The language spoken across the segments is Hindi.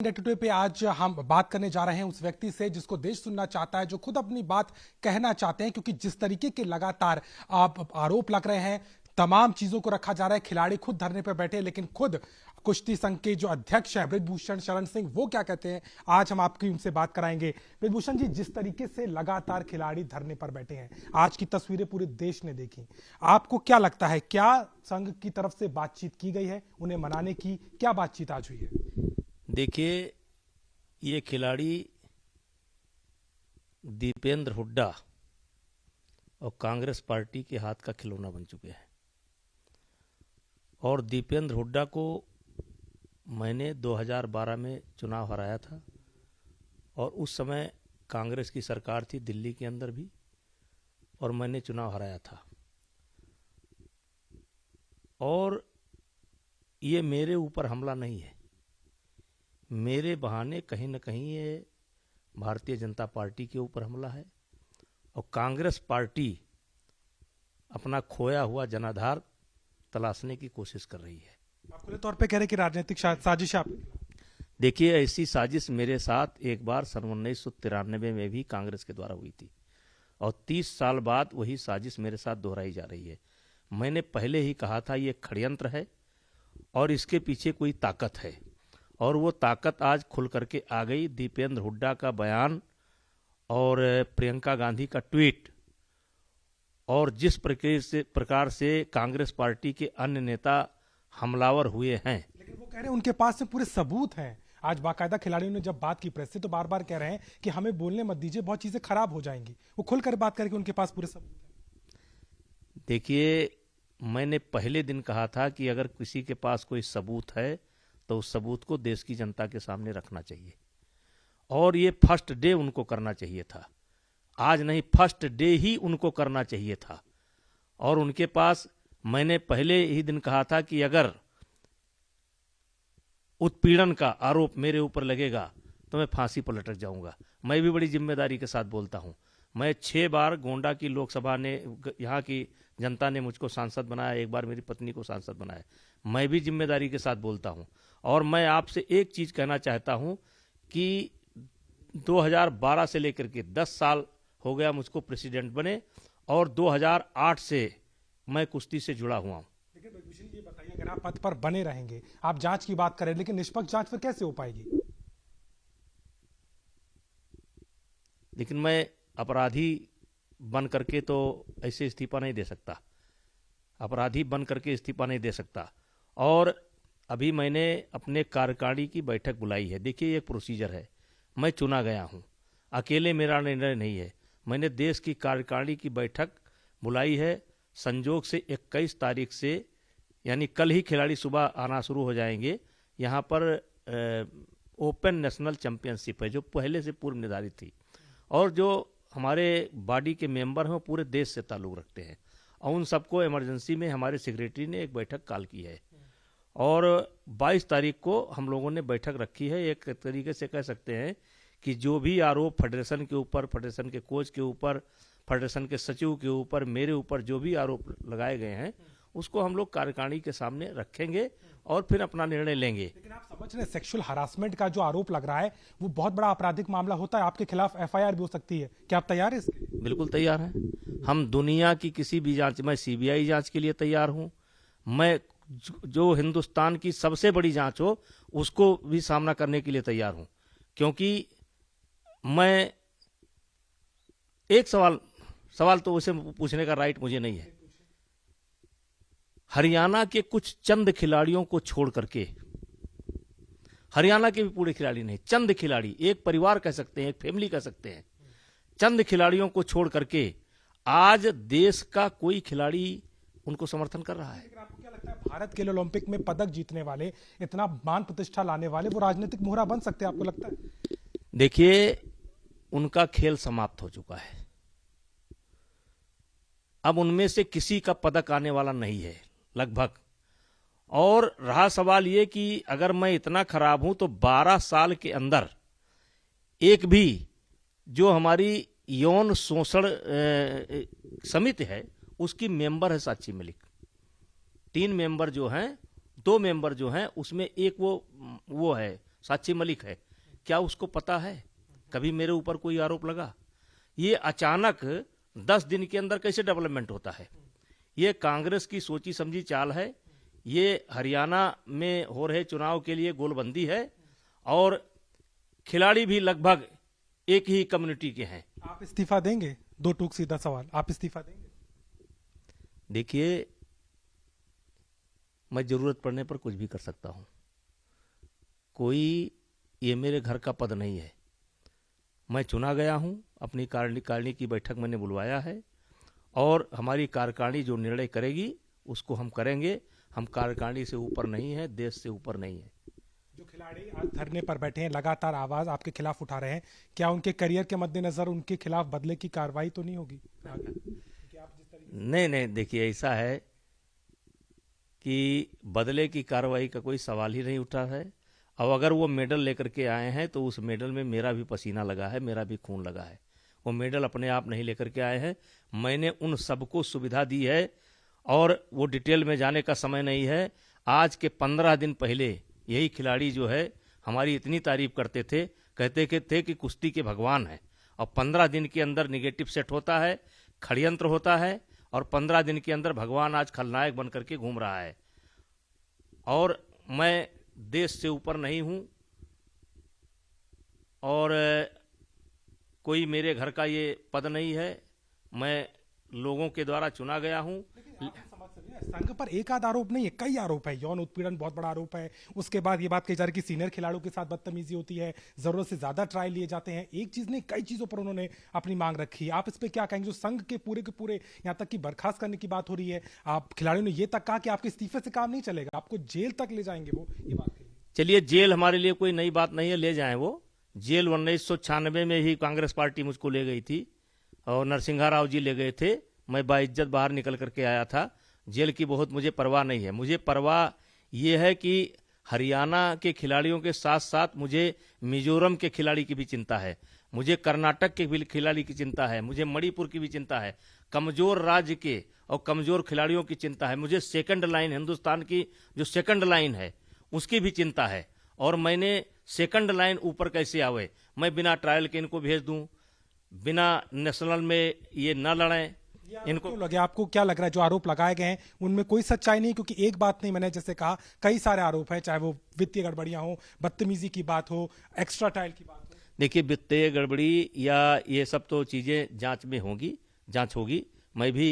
टुडे पे आज हम बात करने जा रहे हैं उस व्यक्ति से जिसको देश सुनना चाहता है, जो खुद अपनी बात कहना चाहते हैं, क्योंकि जिस तरीके के लगातार आरोप लग रहे हैं, तमाम चीजों को रखा जा रहा है। खिलाड़ी खुद धरने पर बैठे, लेकिन खुद कुश्ती संघ के जो अध्यक्ष हैं बृजभूषण शरण सिंह, वो क्या कहते हैं, आज हम आपकी उनसे बात कराएंगे। बृजभूषण जी, जिस तरीके से लगातार खिलाड़ी धरने पर बैठे हैं, आज की तस्वीरें पूरे देश ने देखी, आपको क्या लगता है, क्या संघ की तरफ से बातचीत की गई है उन्हें मनाने की? क्या बातचीत आज हुई है? देखिए, ये खिलाड़ी दीपेंद्र हुड्डा और कांग्रेस पार्टी के हाथ का खिलौना बन चुके हैं। और दीपेंद्र हुड्डा को मैंने 2012 में चुनाव हराया था, और उस समय कांग्रेस की सरकार थी दिल्ली के अंदर भी, और मैंने चुनाव हराया था। और ये मेरे ऊपर हमला नहीं है, मेरे बहाने कहीं न कहीं ये भारतीय जनता पार्टी के ऊपर हमला है, और कांग्रेस पार्टी अपना खोया हुआ जनाधार तलाशने की कोशिश कर रही है। आप खुले तौर पे कह रहे हैं कि राजनीतिक साजिश है। देखिए, ऐसी साजिश मेरे साथ एक बार सन 1993 में भी कांग्रेस के द्वारा हुई थी, और 30 साल बाद वही साजिश मेरे साथ दोहराई जा रही है। मैंने पहले ही कहा था, ये षड्यंत्र है और इसके पीछे कोई ताकत है, और वो ताकत आज खुल करके आ गई। दीपेंद्र हुड्डा का बयान और प्रियंका गांधी का ट्वीट, और जिस प्रकार से कांग्रेस पार्टी के अन्य नेता हमलावर हुए हैं। लेकिन वो कह रहे हैं उनके पास से पूरे सबूत हैं। आज बाकायदा खिलाड़ियों ने जब बात की प्रेस से, तो बार बार कह रहे हैं कि हमें बोलने मत दीजिए, बहुत चीजें खराब हो जाएंगी। वो खुलकर बात करके उनके पास पूरे सबूत हैं। देखिए, मैंने पहले दिन कहा था कि अगर किसी के पास कोई सबूत है तो उस सबूत को देश की जनता के सामने रखना चाहिए, और ये फर्स्ट डे उनको करना चाहिए था। आज नहीं, फर्स्ट डे ही उनको करना चाहिए था। और उनके पास, मैंने पहले ही दिन कहा था कि अगर उत्पीड़न का आरोप मेरे ऊपर लगेगा तो मैं फांसी पर लटक जाऊंगा। मैं भी बड़ी जिम्मेदारी के साथ बोलता हूं। मैं 6 बार गोंडा की लोकसभा ने, यहाँ की जनता ने मुझको सांसद बनाया, एक बार मेरी पत्नी को सांसद बनाया। मैं भी जिम्मेदारी के साथ बोलता हूं। और मैं आपसे एक चीज कहना चाहता हूं कि 2012 से लेकर के 10 साल हो गया मुझको प्रेसिडेंट बने, और 2008 से मैं कुश्ती से जुड़ा हुआ हूं। लेकिन बृजभूषण जी, बताइए, अगर आप पद पर बने रहेंगे, आप जांच की बात करें, लेकिन निष्पक्ष जांच फिर कैसे हो पाएगी? लेकिन मैं अपराधी बन करके तो ऐसे इस्तीफा नहीं दे सकता, अपराधी बन करके इस्तीफा नहीं दे सकता। और अभी मैंने अपने कार्यकारिणी की बैठक बुलाई है। देखिए, एक प्रोसीजर है, मैं चुना गया हूं, अकेले मेरा निर्णय नहीं है। मैंने देश की कार्यकारिणी की बैठक बुलाई है। संजोग से 21 तारीख से, यानी कल ही खिलाड़ी सुबह आना शुरू हो जाएंगे। यहाँ पर ओपन नेशनल चैंपियनशिप है, जो पहले से पूर्व निर्धारित थी, और जो हमारे बॉडी के मेंबर हैं वो पूरे देश से ताल्लुक़ रखते हैं, और उन सबको इमरजेंसी में हमारे सेक्रेटरी ने एक बैठक कॉल की है। और 22 तारीख को हम लोगों ने बैठक रखी है। एक तरीके से कह सकते हैं कि जो भी आरोप फेडरेशन के ऊपर, फेडरेशन के कोच के ऊपर, फेडरेशन के सचिव के ऊपर, मेरे ऊपर जो भी आरोप लगाए गए हैं, उसको हम लोग कार्यकारिणी के सामने रखेंगे और फिर अपना निर्णय लेंगे। लेकिन आप समझ रहे हैं, सेक्सुअल हरासमेंट का जो आरोप लग रहा है वो बहुत बड़ा आपराधिक मामला होता है, आपके खिलाफ FIR भी हो सकती है। क्या आप तैयार हैं इसके लिए? बिल्कुल तैयार हैं। हम दुनिया की किसी भी जांच, मैं CBI जांच के लिए तैयार हूं। मैं जो हिंदुस्तान की सबसे बड़ी जांच हो उसको भी सामना करने के लिए तैयार हूं, क्योंकि मैं एक सवाल तो उसे पूछने का राइट मुझे नहीं है। हरियाणा के कुछ चंद खिलाड़ियों को छोड़ करके, हरियाणा के भी पूरे खिलाड़ी नहीं, चंद खिलाड़ी, एक परिवार कह सकते हैं, एक फैमिली कह सकते हैं, चंद खिलाड़ियों को छोड़ करके आज देश का कोई खिलाड़ी उनको समर्थन कर रहा है। लेकिन आपको क्या लगता है, भारत के लिए ओलंपिक में पदक जीतने वाले, इतना मान प्रतिष्ठा लाने वाले, वो राजनीतिक मोहरा बन सकते हैं, आपको लगता है? देखिए, उनका खेल समाप्त हो चुका है। अब उनमें से किसी का पदक आने वाला नहीं है लगभग। और रहा सवाल ये कि अगर मैं इतना खराब हूं तो 12 साल के अंदर एक भी जो हमारी यौन शोषण समिति है उसकी मेंबर है साक्षी मलिक। 3 मेंबर जो हैं, 2 मेंबर जो हैं, उसमें एक वो है साक्षी मलिक है, क्या उसको पता है कभी मेरे ऊपर कोई आरोप लगा? ये अचानक 10 दिन के अंदर कैसे डेवलपमेंट होता है? ये कांग्रेस की सोची समझी चाल है। ये हरियाणा में हो रहे चुनाव के लिए गोलबंदी है और खिलाड़ी भी लगभग एक ही कम्युनिटी के हैं। आप इस्तीफा देंगे? दो टूक सीधा सवाल, आप इस्तीफा देंगे? देखिए, मैं जरूरत पड़ने पर कुछ भी कर सकता हूं। कोई ये मेरे घर का पद नहीं है। मैं चुना गया हूं, अपनी कार्यकारिणी की बैठक मैंने बुलवाया है और हमारी कार्यकारिणी जो निर्णय करेगी उसको हम करेंगे। हम कार्यकारिणी से ऊपर नहीं है, देश से ऊपर नहीं है। जो खिलाड़ी आज धरने पर बैठे हैं, लगातार आवाज आपके खिलाफ उठा रहे हैं, क्या उनके करियर के मद्देनजर उनके खिलाफ बदले की कार्रवाई तो नहीं होगी? नहीं, देखिए, ऐसा है कि बदले की कार्रवाई का कोई सवाल ही नहीं उठा है। अब अगर वो मेडल लेकर के आए हैं तो उस मेडल में मेरा भी पसीना लगा है, मेरा भी खून लगा है। वो मेडल अपने आप नहीं लेकर के आए हैं। मैंने उन सबको सुविधा दी है और वो डिटेल में जाने का समय नहीं है। आज के 15 दिन पहले यही खिलाड़ी जो है हमारी इतनी तारीफ करते थे, कहते थे कि कुश्ती के भगवान है, और 15 दिन के अंदर निगेटिव सेट होता है, षड्यंत्र होता है, और 15 दिन के अंदर भगवान आज खलनायक बन करके घूम रहा है। और मैं देश से ऊपर नहीं हूं और कोई मेरे घर का ये पद नहीं है। मैं लोगों के द्वारा चुना गया हूं। संघ पर एक आध आरोप नहीं है, कई आरोप है। यौन उत्पीड़न बहुत बड़ा आरोप है। उसके बाद ये बात कही जा रही है कि सीनियर खिलाड़ियों के साथ बदतमीजी होती है, जरूरत से ज्यादा ट्रायल लिए जाते हैं। एक चीज नहीं, कई चीजों पर उन्होंने अपनी मांग रखी है। आप इस पे क्या कहेंगे? जो संघ के पूरे यहाँ तक कि बर्खास्त करने की बात हो रही है, आप खिलाड़ियों ने ये तक कहा कि आपके इस्तीफे से काम नहीं चलेगा, आपको जेल तक ले जाएंगे, वो ये बात कही। चलिए, जेल हमारे लिए कोई नई बात नहीं है, ले जाएं वो। जेल 1996 में ही कांग्रेस पार्टी मुझको ले गई थी और नरसिंहा राव जी ले गए थे। मैं बाइज्जत बाहर निकल करके आया था। जेल की बहुत मुझे परवाह नहीं है। मुझे परवाह ये है कि हरियाणा के खिलाड़ियों के साथ साथ मुझे मिजोरम के खिलाड़ी की भी चिंता है, मुझे कर्नाटक के भी खिलाड़ी की चिंता है, मुझे मणिपुर की भी चिंता है, कमजोर राज्य के और कमजोर खिलाड़ियों की चिंता है, मुझे सेकंड लाइन, हिंदुस्तान की जो सेकंड लाइन है उसकी भी चिंता है। और मैंने सेकंड लाइन ऊपर कैसे आवे, मैं बिना ट्रायल के इनको भेज दूं, बिना नेशनल में ये न लड़ें इनको। लगे आपको क्या लग रहा है जो आरोप लगाए गए हैं उनमें कोई सच्चाई नहीं? क्योंकि एक बात नहीं, मैंने जैसे कहा कई सारे आरोप हैं, चाहे वो वित्तीय गड़बड़ियां हो, बदतमीजी की बात हो, एक्स्ट्रा ट्रायल की बात हो। देखिए, वित्तीय गड़बड़ी या ये सब तो चीजें जांच में होंगी, जांच होगी। मैं भी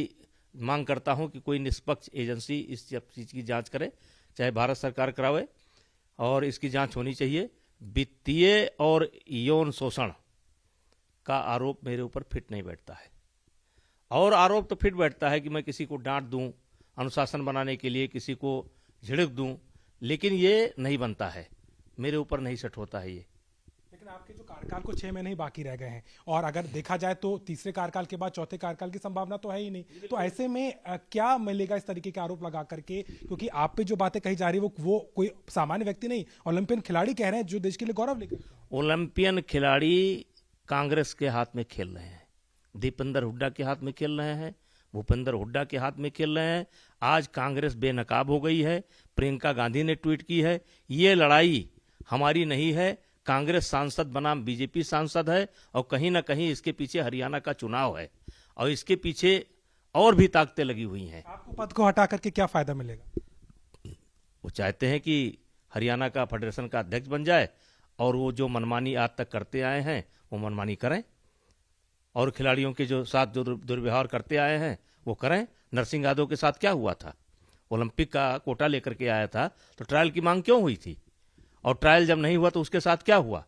मांग करता हूं कि कोई निष्पक्ष एजेंसी इस चीज की जांच करे, चाहे भारत सरकार करावे, और इसकी जांच होनी चाहिए। वित्तीय और यौन शोषण का आरोप मेरे ऊपर फिट नहीं बैठता है। और आरोप तो फिट बैठता है कि मैं किसी को डांट दूं, अनुशासन बनाने के लिए किसी को झिड़क दूं, लेकिन ये नहीं बनता है, मेरे ऊपर नहीं सेट होता है ये। लेकिन आपके जो कार्यकाल को 6 महीने ही बाकी रह गए हैं, और अगर देखा जाए तो तीसरे कार्यकाल के बाद चौथे कार्यकाल की संभावना तो है ही नहीं। तो ऐसे में क्या मिलेगा इस तरीके के आरोप लगा करके? क्योंकि आप पे जो बातें कही जा रही है वो कोई सामान्य व्यक्ति नहीं, ओलंपियन खिलाड़ी कह रहे हैं जो देश के लिए गौरव लेकर। ओलंपियन खिलाड़ी कांग्रेस के हाथ में खेल रहे हैं, दीपेंद्र हुड्डा के हाथ में खेल रहे हैं, भूपेंद्र हुड्डा के हाथ में खेल रहे हैं। आज कांग्रेस बेनकाब हो गई है। प्रियंका गांधी ने ट्वीट की है, ये लड़ाई हमारी नहीं है। कांग्रेस सांसद बनाम बीजेपी सांसद है, और कहीं ना कहीं इसके पीछे हरियाणा का चुनाव है, और इसके पीछे और भी ताकतें लगी हुई हैं। आपको पद को हटा करके क्या फायदा मिलेगा? वो चाहते हैं कि हरियाणा का फेडरेशन का अध्यक्ष बन जाए, और वो जो मनमानी आज तक करते आए हैं वो मनमानी करें, और खिलाड़ियों के जो साथ जो दुर्व्यवहार करते आए हैं वो करें। नरसिंह यादव के साथ क्या हुआ था? ओलंपिक का कोटा लेकर के आया था तो ट्रायल की मांग क्यों हुई थी? और ट्रायल जब नहीं हुआ तो उसके साथ क्या हुआ?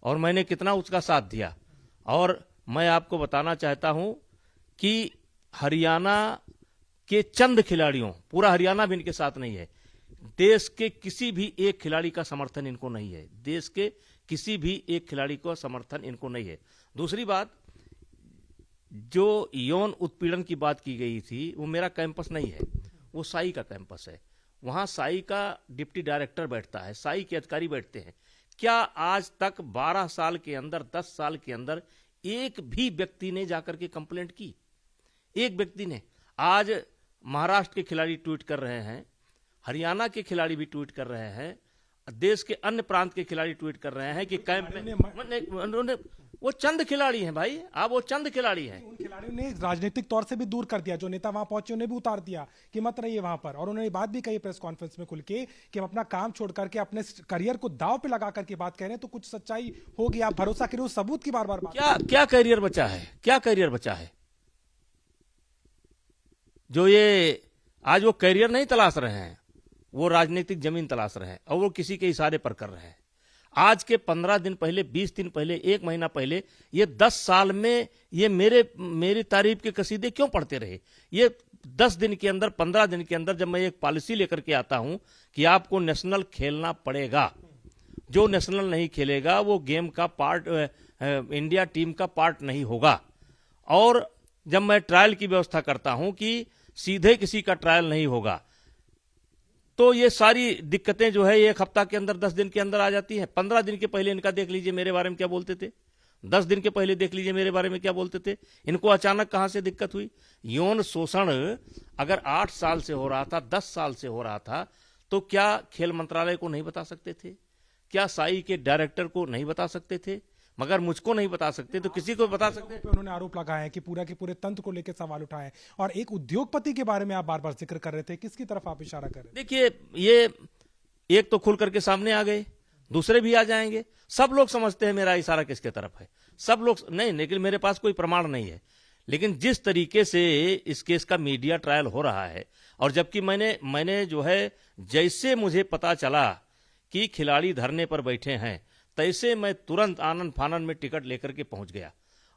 और मैंने कितना उसका साथ दिया। और मैं आपको बताना चाहता हूं कि हरियाणा के चंद खिलाड़ियों, पूरा हरियाणा भी इनके साथ नहीं है, देश के किसी भी एक खिलाड़ी का समर्थन इनको नहीं है, देश के किसी भी एक खिलाड़ी का समर्थन इनको नहीं है। दूसरी बात, जो यौन उत्पीड़न की बात की गई थी वो मेरा कैंपस नहीं है, वो साई का कैंपस है। वहां साई का डिप्टी डायरेक्टर बैठता है, साई के अधिकारी बैठते हैं। क्या आज तक 12 साल के अंदर, 10 साल के अंदर एक भी व्यक्ति ने जाकर के कंप्लेंट की? एक व्यक्ति ने? आज महाराष्ट्र के खिलाड़ी ट्वीट कर रहे हैं, हरियाणा के खिलाड़ी भी ट्वीट कर रहे हैं, देश के अन्य प्रांत के खिलाड़ी ट्वीट कर रहे हैं कि कैंप में उन्होंने वो चंद खिलाड़ी हैं भाई, आप वो चंद खिलाड़ी हैं। उन खिलाड़ियों ने राजनीतिक तौर से भी दूर कर दिया, जो नेता वहां पहुंचे उन्हें भी उतार दिया कि मत रहिए वहां पर। और उन्होंने बात भी कही प्रेस कॉन्फ्रेंस में खुल के कि हम अपना काम छोड़ करके अपने करियर को दांव पे लगा करके बात कह रहे हैं, तो कुछ सच्चाई होगी, आप भरोसा करिए उस सबूत की बार बार बात। क्या करियर बचा है, क्या करियर बचा है? जो ये आज वो करियर नहीं तलाश रहे हैं, वो राजनीतिक जमीन तलाश रहे हैं, और वो किसी के इशारे पर कर रहे हैं। आज के 15 दिन पहले, 20 दिन पहले, 1 महीना पहले, ये 10 साल में ये मेरी तारीफ के कसीदे क्यों पढ़ते रहे? ये 10 दिन के अंदर, 15 दिन के अंदर, जब मैं एक पॉलिसी लेकर के आता हूं कि आपको नेशनल खेलना पड़ेगा, जो नेशनल नहीं खेलेगा वो गेम का पार्ट, इंडिया टीम का पार्ट नहीं होगा। और जब मैं ट्रायल की व्यवस्था करता हूं कि सीधे किसी का ट्रायल नहीं होगा, तो ये सारी दिक्कतें जो है 1 हफ्ता के अंदर, 10 दिन के अंदर आ जाती हैं। 15 दिन के पहले इनका देख लीजिए मेरे बारे में क्या बोलते थे, 10 दिन के पहले देख लीजिए मेरे बारे में क्या बोलते थे। इनको अचानक कहां से दिक्कत हुई? यौन शोषण अगर 8 साल से हो रहा था, 10 साल से हो रहा था, तो क्या खेल मंत्रालय को नहीं बता सकते थे? क्या साई के डायरेक्टर को नहीं बता सकते थे? मगर मुझको नहीं बता सकते तो किसी को बता सकते हैं। उन्होंने आरोप लगाया है कि पूरा के पूरे तंत्र को लेकर सवाल उठाए। और एक उद्योगपति के बारे में आप बार बार जिक्र कर रहे थे, किसकी तरफ आप इशारा कर रहे हैं? देखिए, ये एक तो खुल करके सामने आ गए, दूसरे भी आ जाएंगे। सब लोग समझते हैं मेरा इशारा किसके तरफ है, सब लोग नहीं, लेकिन मेरे पास कोई प्रमाण नहीं है। लेकिन जिस तरीके से इस केस का मीडिया ट्रायल हो रहा है, और जबकि मैंने जो है, जैसे मुझे पता चला कि खिलाड़ी धरने पर बैठे हैं, तैसे मैं तुरंत आनन फानन में टिकट लेकर के पहुंच गया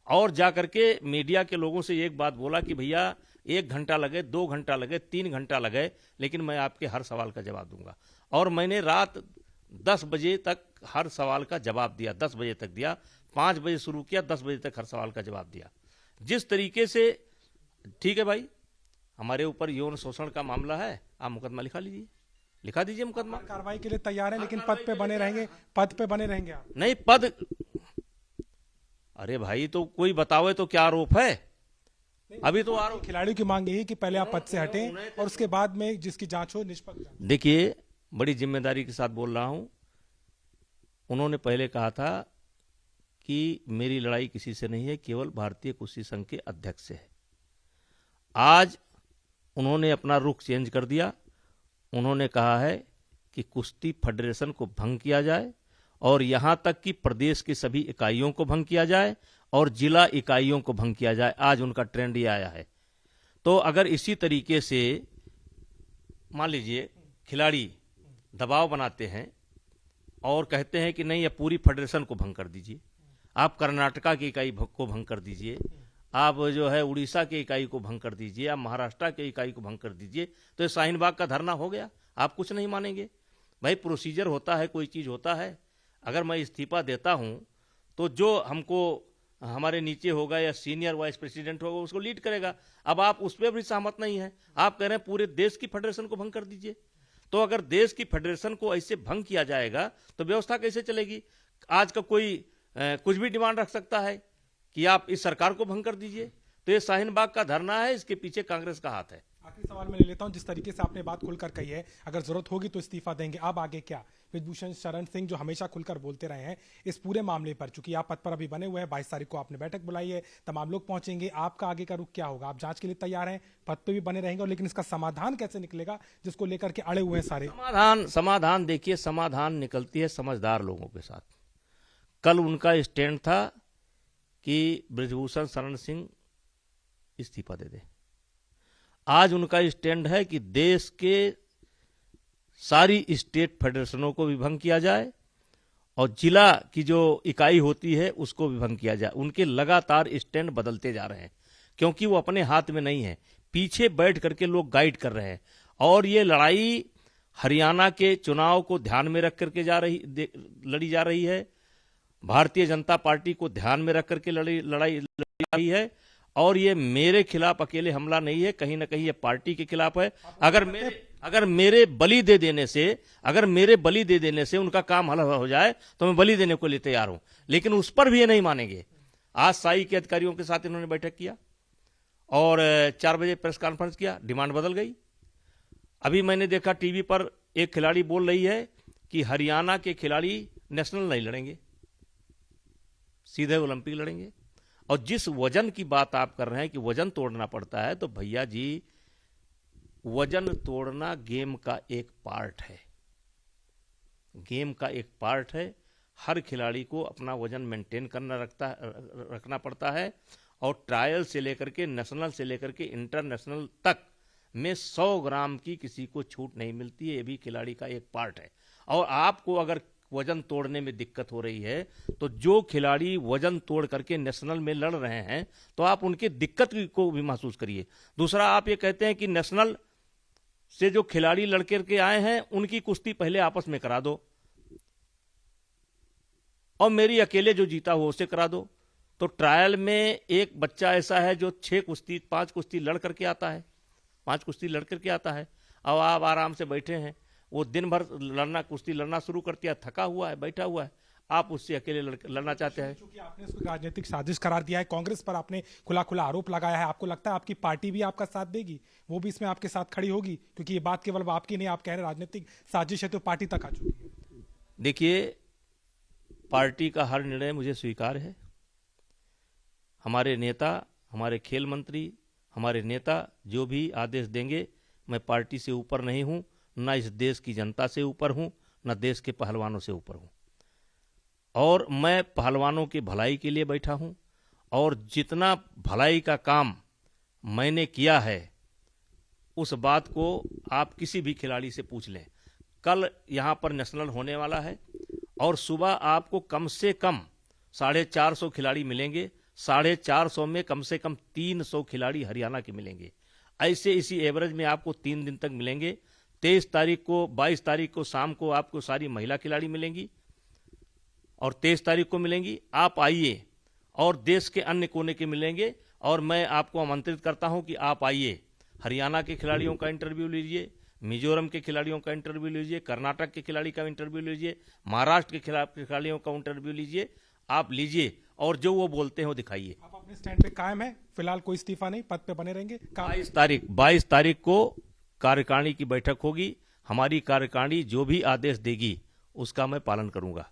और जाकर के मीडिया के लोगों से एक बात बोला कि भैया 1 घंटा लगे, 2 घंटा लगे, 3 घंटा लगे, लेकिन मैं आपके हर सवाल का जवाब दूंगा। और मैंने रात 10 बजे तक हर सवाल का जवाब दिया, 10 बजे तक दिया, 5 बजे शुरू किया, 10 बजे तक हर सवाल का जवाब दिया। जिस तरीके से, ठीक है भाई, हमारे ऊपर यौन शोषण का मामला है, आप मुकदमा लिखा दीजिए मुकदमा। कार्रवाई के लिए तैयार है, लेकिन पद पे बने रहेंगे, पद पे बने रहेंगे आप? नहीं, पद, अरे भाई, तो कोई बतावे तो क्या आरोप है? अभी तो आरोप, खिलाड़ियों की मांग यही कि पहले आप पद से हटें और उसके बाद में जिसकी जांच हो, निष्पक्ष जांच। देखिए, बड़ी जिम्मेदारी के साथ बोल रहा हूं। उन्होंने पहले कहा था कि मेरी लड़ाई किसी से नहीं है, केवल भारतीय कुश्ती संघ के अध्यक्ष से है। आज उन्होंने अपना रुख चेंज कर दिया। उन्होंने कहा है कि कुश्ती फेडरेशन को भंग किया जाए, और यहां तक कि प्रदेश की सभी इकाइयों को भंग किया जाए और जिला इकाइयों को भंग किया जाए। आज उनका ट्रेंड ये आया है। तो अगर इसी तरीके से मान लीजिए खिलाड़ी दबाव बनाते हैं और कहते हैं कि नहीं, ये पूरी फेडरेशन को भंग कर दीजिए, आप कर्नाटका की इकाई को भंग कर दीजिए, आप जो है उड़ीसा की इकाई को भंग कर दीजिए, आप महाराष्ट्र की इकाई को भंग कर दीजिए, तो ये शाहीन बाग का धरना हो गया। आप कुछ नहीं मानेंगे भाई, प्रोसीजर होता है, कोई चीज होता है। अगर मैं इस्तीफा देता हूं तो जो हमको हमारे नीचे होगा या सीनियर वाइस प्रेसिडेंट होगा उसको लीड करेगा। अब आप उस पर भी सहमत नहीं है, आप कह रहे हैं पूरे देश की फेडरेशन को भंग कर दीजिए। तो अगर देश की फेडरेशन को ऐसे भंग किया जाएगा तो व्यवस्था कैसे चलेगी? आज का कोई कुछ भी डिमांड रख सकता है कि आप इस सरकार को भंग कर दीजिए। तो ये शाहीन बाग का धरना है, इसके पीछे कांग्रेस का हाथ है। आखिरी सवाल मैं ले लेता हूं, जिस तरीके से आपने बात खुलकर कही है, अगर जरूरत होगी तो इस्तीफा देंगे, अब आगे क्या? ब्रिजभूषण शरण सिंह जो हमेशा खुलकर बोलते रहे हैं इस पूरे मामले पर, चूंकि आप पद पर अभी बने हुए हैं, 22 तारीख को आपने बैठक बुलाई है, तमाम लोग पहुंचेंगे, आपका आगे का रुख क्या होगा? आप जांच के लिए तैयार हैं, पद पे भी बने रहेंगे, लेकिन इसका समाधान कैसे निकलेगा जिसको लेकर के अड़े हुए हैं सारे? समाधान देखिए, समाधान निकलती है समझदार लोगों के साथ। कल उनका स्टैंड था कि ब्रिजभूषण शरण सिंह इस्तीफा दे दे। आज उनका स्टैंड है कि देश के सारी स्टेट फेडरेशनों को भी भंग किया जाए और जिला की जो इकाई होती है उसको भी भंग किया जाए। उनके लगातार स्टैंड बदलते जा रहे हैं, क्योंकि वो अपने हाथ में नहीं है, पीछे बैठ करके लोग गाइड कर रहे हैं। और ये लड़ाई हरियाणा के चुनाव को ध्यान में रख करके लड़ी जा रही है, भारतीय जनता पार्टी को ध्यान में रख करके लड़ाई लड़ी रही है। और ये मेरे खिलाफ अकेले हमला नहीं है, कहीं ना कहीं ये पार्टी के खिलाफ है। अगर मेरे बलि दे देने से उनका काम हल हो जाए तो मैं बलि देने को लिए तैयार हूं, लेकिन उस पर भी ये नहीं मानेंगे। आज साई के अधिकारियों के साथ इन्होंने बैठक किया और 4 बजे प्रेस कॉन्फ्रेंस किया, डिमांड बदल गई। अभी मैंने देखा टीवी पर एक खिलाड़ी बोल रही है कि हरियाणा के खिलाड़ी नेशनल नहीं लड़ेंगे, सीधे ओलंपिक लड़ेंगे। और जिस वजन की बात आप कर रहे हैं कि वजन तोड़ना पड़ता है, तो भैया जी वजन तोड़ना गेम का एक पार्ट है, गेम का एक पार्ट है। हर खिलाड़ी को अपना वजन मेंटेन रखना पड़ता है। और ट्रायल से लेकर के नेशनल से लेकर के इंटरनेशनल तक में 100 ग्राम की किसी को छूट नहीं मिलती है, ये भी खिलाड़ी का एक पार्ट है। और आपको अगर वजन तोड़ने में दिक्कत हो रही है, तो जो खिलाड़ी वजन तोड़ करके नेशनल में लड़ रहे हैं, तो आप उनकी दिक्कत को भी महसूस करिए। दूसरा, आप ये कहते हैं कि नेशनल से जो खिलाड़ी लड़के के आए हैं उनकी कुश्ती पहले आपस में करा दो, और मेरी अकेले जो जीता हुआ उसे करा दो। तो ट्रायल में एक बच्चा ऐसा है जो 5 कुश्ती लड़ करके आता है, 5 कुश्ती लड़ करके आता है। अब आप आराम से बैठे हैं, वो दिन भर कुश्ती लड़ना शुरू कर दिया, थका हुआ है, बैठा हुआ है, आप उससे अकेले लड़ना चाहते हैं। क्योंकि आपने इसको राजनीतिक साजिश करार दिया है, कांग्रेस पर आपने खुला खुला आरोप लगाया है, आपको लगता है आपकी पार्टी भी आपका साथ देगी, वो भी इसमें आपके साथ खड़ी होगी? क्योंकि ये बात केवल आपकी नहीं, आप कह रहे राजनीतिक साजिश है, तो पार्टी तक आ चुकी है। देखिए, पार्टी का हर निर्णय मुझे स्वीकार है। हमारे नेता, हमारे खेल मंत्री, हमारे नेता जो भी आदेश देंगे, मैं पार्टी से ऊपर नहीं हूं, न इस देश की जनता से ऊपर हूं, न देश के पहलवानों से ऊपर हूं। और मैं पहलवानों की भलाई के लिए बैठा हूं, और जितना भलाई का काम मैंने किया है उस बात को आप किसी भी खिलाड़ी से पूछ लें। कल यहां पर नेशनल होने वाला है, और सुबह आपको कम से कम 450 खिलाड़ी मिलेंगे। 450 में कम से कम 300 खिलाड़ी हरियाणा के मिलेंगे। ऐसे इसी एवरेज में आपको 3 दिन तक मिलेंगे। 23 तारीख को, 22 तारीख को शाम को आपको सारी महिला खिलाड़ी मिलेंगी, और 23 तारीख को मिलेंगी। आप आइए, और देश के अन्य कोने के मिलेंगे। और मैं आपको आमंत्रित करता हूं कि आप आइए, हरियाणा के खिलाड़ियों का इंटरव्यू लीजिए, मिजोरम के खिलाड़ियों का इंटरव्यू लीजिए, कर्नाटक के खिलाड़ी का इंटरव्यू लीजिए, महाराष्ट्र के खिलाड़ियों का इंटरव्यू लीजिए। आप लीजिए, और जो वो बोलते हैं वो दिखाइए। आप अपने स्टैंड पे कायम है, फिलहाल कोई इस्तीफा नहीं, पद पे बने रहेंगे? 22 तारीख को कार्यकारिणी की बैठक होगी। हमारी कार्यकारिणी जो भी आदेश देगी उसका मैं पालन करूंगा।